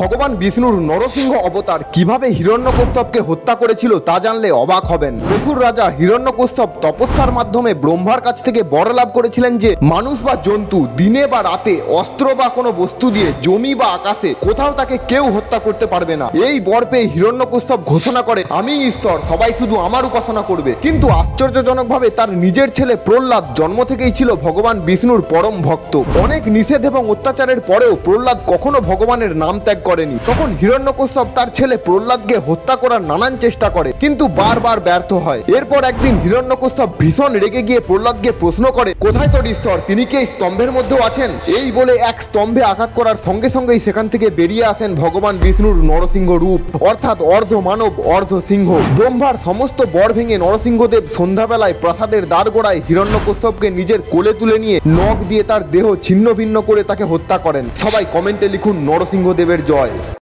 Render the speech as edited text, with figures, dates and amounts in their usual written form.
ভগবান বিষ্ণুর নরসিংহ অবতার কিভাবে হিরণ্যকশ্যপকে হত্যা করেছিল তা জানলে অবাক হবেন। অসুর রাজা হিরণ্যকশ্যপ তপস্যার মাধ্যমে ব্রহ্মার কাছ থেকে বর লাভ করেছিলেন যে মানুষ বা জন্তু দিনে বা রাতে অস্ত্র বা কোনো বস্তু দিয়ে জমি বা আকাশে কোথাও তাকে কেউ হত্যা করতে পারবে না। এই বর পেয়ে হিরণ্যকশ্যপ ঘোষণা করে, আমি ঈশ্বর, সবাই শুধু আমার উপাসনা করবে। কিন্তু আশ্চর্যজনকভাবে তার নিজের ছেলে প্রহ্লাদ জন্ম থেকেই ছিল ভগবান বিষ্ণুর পরম ভক্ত। অনেক নিষেধ এবং অত্যাচারের পরেও প্রহ্লাদ কখনো ভগবানের নাম ত্যাগ করেনি। তখন হিরণ্যকশ্যপ তার ছেলে প্রহ্লাদকে হত্যা করার নানান চেষ্টা করে, কিন্তু বারবার ব্যর্থ হয়। এরপর একদিন হিরণ্যকশ্যপ ভীষণ রেগে গিয়ে প্রহ্লাদকে প্রশ্ন করে, কোথায় তোর ঈশ্বর? তিনি কি এই স্তম্ভের মধ্যেও আছেন? এই বলে এক স্তম্ভে আঘাত করার সঙ্গে সঙ্গেই সেখান থেকে বেরিয়ে আসেন ভগবান বিষ্ণুর নরসিংহ রূপ, অর্থাৎ অর্ধ মানব অর্ধ সিংহ। ব্রহ্মার সমস্ত বর ভেঙে নরসিংহদেব সন্ধ্যাবেলায় প্রাসাদের দ্বারগোড়ায় হিরণ্যকশ্যপকে নিজের কোলে তুলে নিয়ে নখ দিয়ে তার দেহ ছিন্ন ভিন্ন করে তাকে হত্যা করেন। সবাই কমেন্টে লিখুন নরসিংহদেবের জয়।